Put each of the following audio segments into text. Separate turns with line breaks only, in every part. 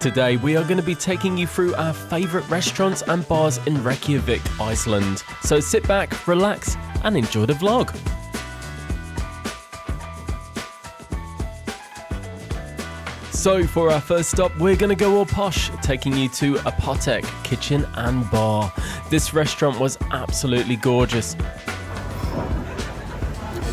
Today we are going to be taking you through our favourite restaurants and bars in Reykjavik, Iceland. So sit back, relax and enjoy the vlog. So for our first stop, we're going to go all posh, taking you to Apotek Kitchen and Bar. This restaurant was absolutely gorgeous.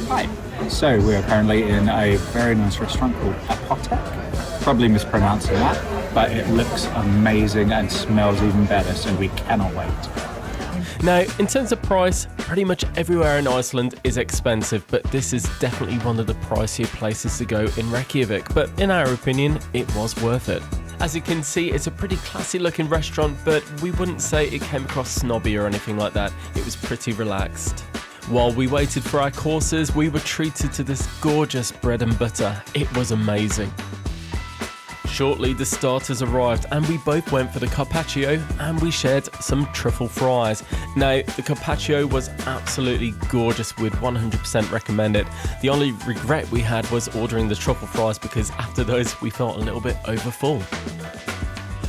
Hi, so we're currently in a very nice restaurant called Apotek. Probably mispronouncing that, but it looks amazing and smells even better, so we cannot wait.
Now, in terms of price, pretty much everywhere in Iceland is expensive, but this is definitely one of the pricier places to go in Reykjavik, but in our opinion, it was worth it. As you can see, it's a pretty classy looking restaurant, but we wouldn't say it came across snobby or anything like that. It was pretty relaxed. While we waited for our courses, we were treated to this gorgeous bread and butter. It was amazing. Shortly, the starters arrived and we both went for the carpaccio and we shared some truffle fries. Now, the carpaccio was absolutely gorgeous, would 100% recommend it. The only regret we had was ordering the truffle fries because after those we felt a little bit overfull.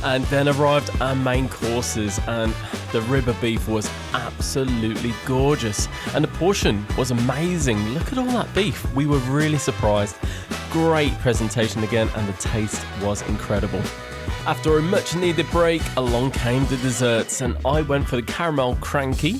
And then arrived our main courses and the rib of beef was absolutely gorgeous and the portion was amazing. Look at all that beef, we were really surprised. Great presentation again and the taste was incredible. After a much needed break, along came the desserts and I went for the caramel cranky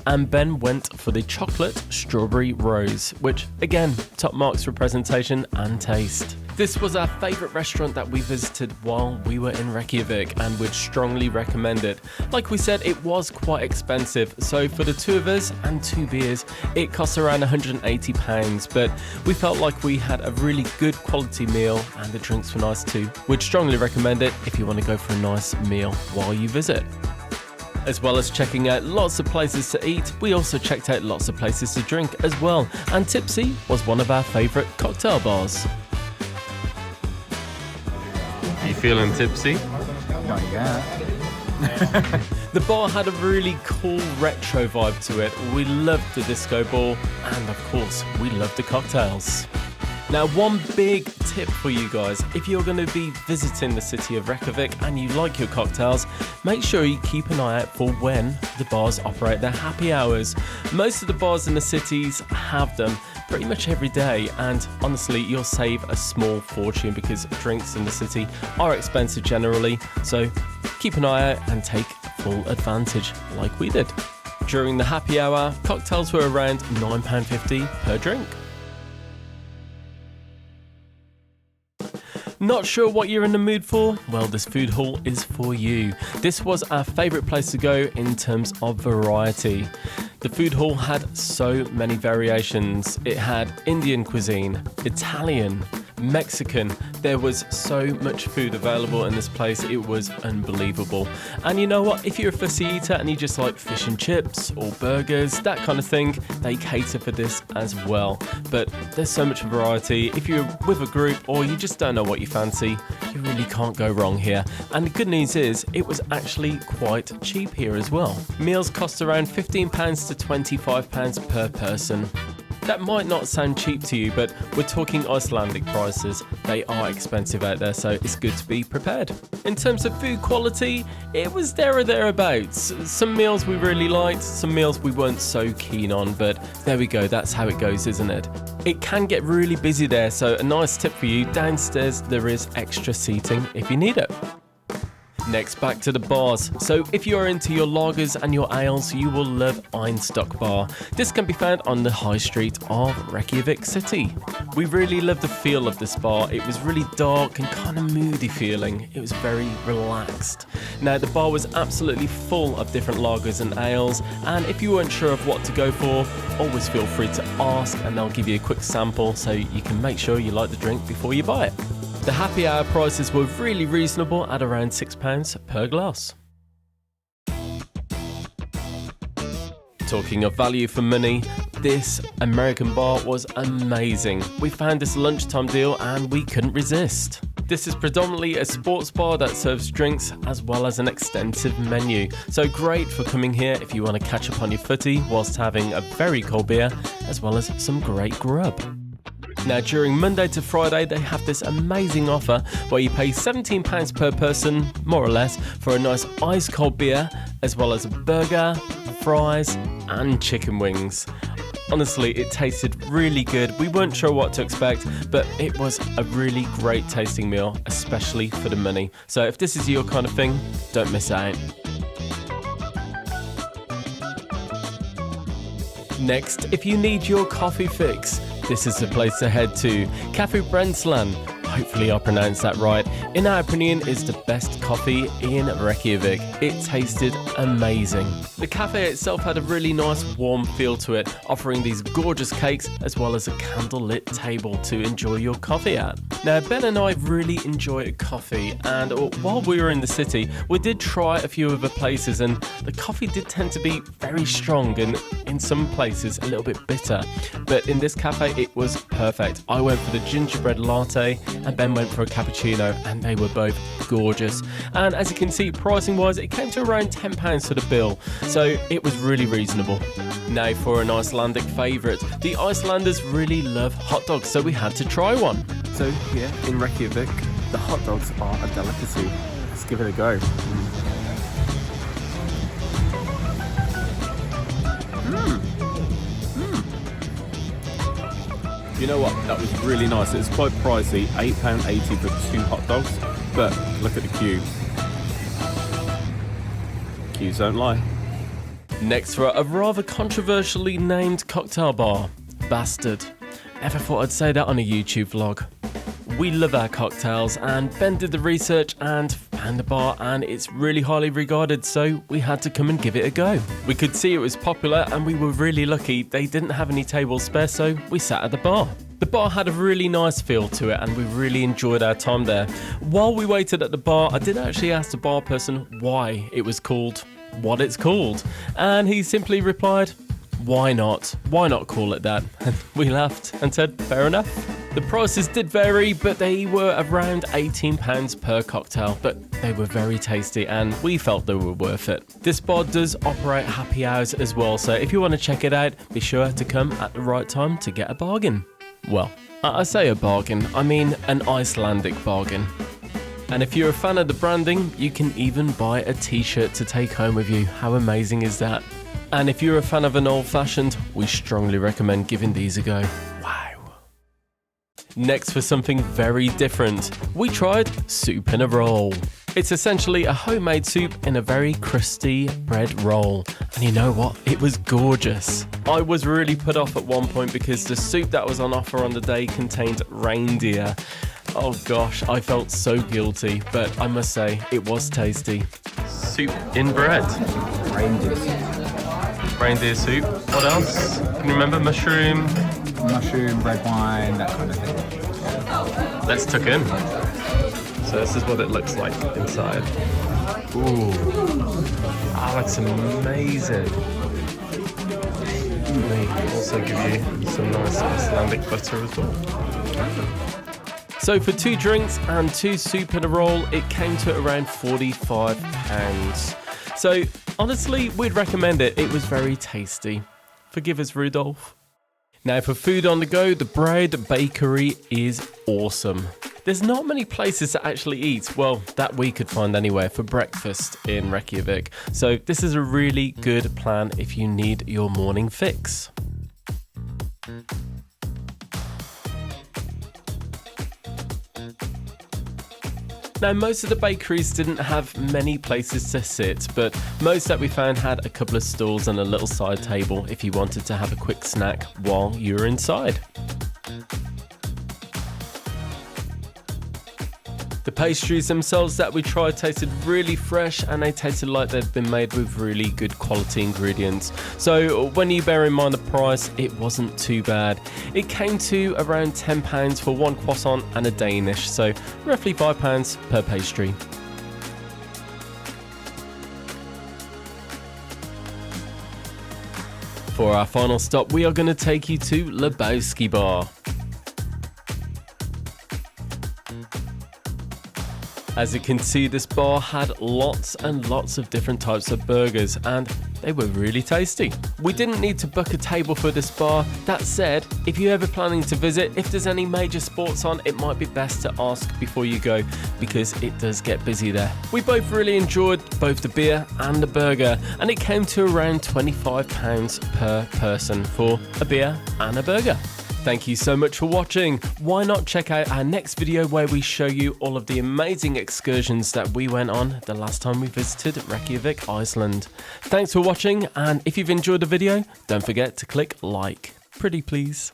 and Ben went for the chocolate strawberry rose, which again, top marks for presentation and taste. This was our favourite restaurant that we visited while we were in Reykjavik and would strongly recommend it. Like we said, it was quite expensive, so for the two of us and 2 beers, it cost around £180, but we felt like we had a really good quality meal and the drinks were nice too. Would strongly recommend it if you want to go for a nice meal while you visit. As well as checking out lots of places to eat, we also checked out lots of places to drink as well, and Tipsy was one of our favourite cocktail bars. You feeling tipsy?
Not yet.
The bar had a really cool retro vibe to it. We loved the disco ball and of course we loved the cocktails. Now, one big tip for you guys, if you're going to be visiting the city of Reykjavik and you like your cocktails, make sure you keep an eye out for when the bars operate their happy hours. Most of the bars in the cities have them pretty much every day, and honestly, you'll save a small fortune because drinks in the city are expensive generally, so keep an eye out and take full advantage like we did. During the happy hour, cocktails were around £9.50 per drink. Not sure what you're in the mood for? Well, this food hall is for you. This was our favourite place to go in terms of variety. The food hall had so many variations. It had Indian cuisine, Italian, Mexican. There was so much food available in this place, it was unbelievable. And you know what, if you're a fussy eater and you just like fish and chips or burgers, that kind of thing, they cater for this as well. But there's so much variety. If you're with a group or you just don't know what you fancy, you really can't go wrong here. And the good news is, it was actually quite cheap here as well. Meals cost around £15 to £25 per person. That might not sound cheap to you, but we're talking Icelandic prices. They are expensive out there, so it's good to be prepared. In terms of food quality, it was there or thereabouts. Some meals we really liked, some meals we weren't so keen on, but there we go, that's how it goes, isn't it? It can get really busy there, so a nice tip for you, downstairs there is extra seating if you need it. Next, back to the bars. So if you're into your lagers and your ales, you will love Einstök Bar. This can be found on the high street of Reykjavik city. We really loved the feel of this bar. It was really dark and kind of moody feeling. It was very relaxed. Now, the bar was absolutely full of different lagers and ales, and if you weren't sure of what to go for, always feel free to ask and they'll give you a quick sample so you can make sure you like the drink before you buy it. The happy hour prices were really reasonable at around £6 per glass. Talking of value for money, this American bar was amazing. We found this lunchtime deal and we couldn't resist. This is predominantly a sports bar that serves drinks as well as an extensive menu. So great for coming here if you want to catch up on your footy whilst having a very cold beer as well as some great grub. Now, during Monday to Friday, they have this amazing offer where you pay £17 per person, more or less, for a nice ice cold beer, as well as a burger, fries, and chicken wings. Honestly, it tasted really good. We weren't sure what to expect, but it was a really great tasting meal, especially for the money. So if this is your kind of thing, don't miss out. Next, if you need your coffee fix, this is the place to head to. Kaffibrennslan, hopefully I pronounced that right, in our opinion is the best coffee in Reykjavik. It tasted amazing. The cafe itself had a really nice warm feel to it, offering these gorgeous cakes as well as a candlelit table to enjoy your coffee at. Now, Ben and I really enjoy coffee, and while we were in the city, we did try a few other places, and the coffee did tend to be very strong and in some places a little bit bitter. But in this cafe, it was perfect. I went for the gingerbread latte and Ben went for a cappuccino, and they were both gorgeous. And as you can see, pricing wise, it came to around £10 for the bill, so it was really reasonable. Now for an Icelandic favourite, the Icelanders really love hot dogs, so we had to try one. So here in Reykjavik, the hot dogs are a delicacy. Let's give it a go. You know what? That was really nice. It was quite pricey, £8.80 for 2 hot dogs, but look at the queue. Queues don't lie. Next for a rather controversially named cocktail bar, Bastard. Never thought I'd say that on a YouTube vlog. We love our cocktails, and Ben did the research and found the bar, and it's really highly regarded, so we had to come and give it a go. We could see it was popular, and we were really lucky they didn't have any tables spare, so we sat at the bar. The bar had a really nice feel to it, and we really enjoyed our time there. While we waited at the bar, I did actually ask the bar person why it was called what it's called, and he simply replied, "Why not? Why not call it that?" And we laughed and said, fair enough. The prices did vary, but they were around £18 per cocktail, but they were very tasty and we felt they were worth it. This bar does operate happy hours as well, so if you want to check it out, be sure to come at the right time to get a bargain. Well, I say a bargain, I mean an Icelandic bargain. And if you're a fan of the branding, you can even buy a t-shirt to take home with you. How amazing is that? And if you're a fan of an old-fashioned, we strongly recommend giving these a go. Wow. Next, for something very different, we tried soup in a roll. It's essentially a homemade soup in a very crusty bread roll. And you know what? It was gorgeous. I was really put off at one point because the soup that was on offer on the day contained reindeer. Oh gosh, I felt so guilty, but I must say, it was tasty. Soup in bread. Reindeer soup. What else? Can you remember? Mushroom,
red wine, that kind of thing.
Let's tuck in. So this is what it looks like inside. Ooh. Oh, that's amazing. They also give you some nice Icelandic butter as well. So for 2 drinks and 2 soup in a roll, it came to around £45. So honestly, we'd recommend it. It was very tasty. Forgive us, Rudolph. Now for food on the go, the Braud Bakery is awesome. There's not many places to actually eat, well, that we could find anywhere, for breakfast in Reykjavik. So this is a really good plan if you need your morning fix. Now, most of the bakeries didn't have many places to sit, but most that we found had a couple of stalls and a little side table if you wanted to have a quick snack while you were inside. The pastries themselves that we tried tasted really fresh, and they tasted like they'd been made with really good quality ingredients. So when you bear in mind the price, it wasn't too bad. It came to around £10 for 1 croissant and a Danish, so roughly £5 per pastry. For our final stop, we are going to take you to Labowski Bar. As you can see, this bar had lots and lots of different types of burgers, and they were really tasty. We didn't need to book a table for this bar. That said, if you're ever planning to visit, if there's any major sports on, it might be best to ask before you go, because it does get busy there. We both really enjoyed both the beer and the burger, and it came to around £25 per person for a beer and a burger. Thank you so much for watching. Why not check out our next video where we show you all of the amazing excursions that we went on the last time we visited Reykjavik, Iceland. Thanks for watching, and if you've enjoyed the video, don't forget to click like. Pretty please.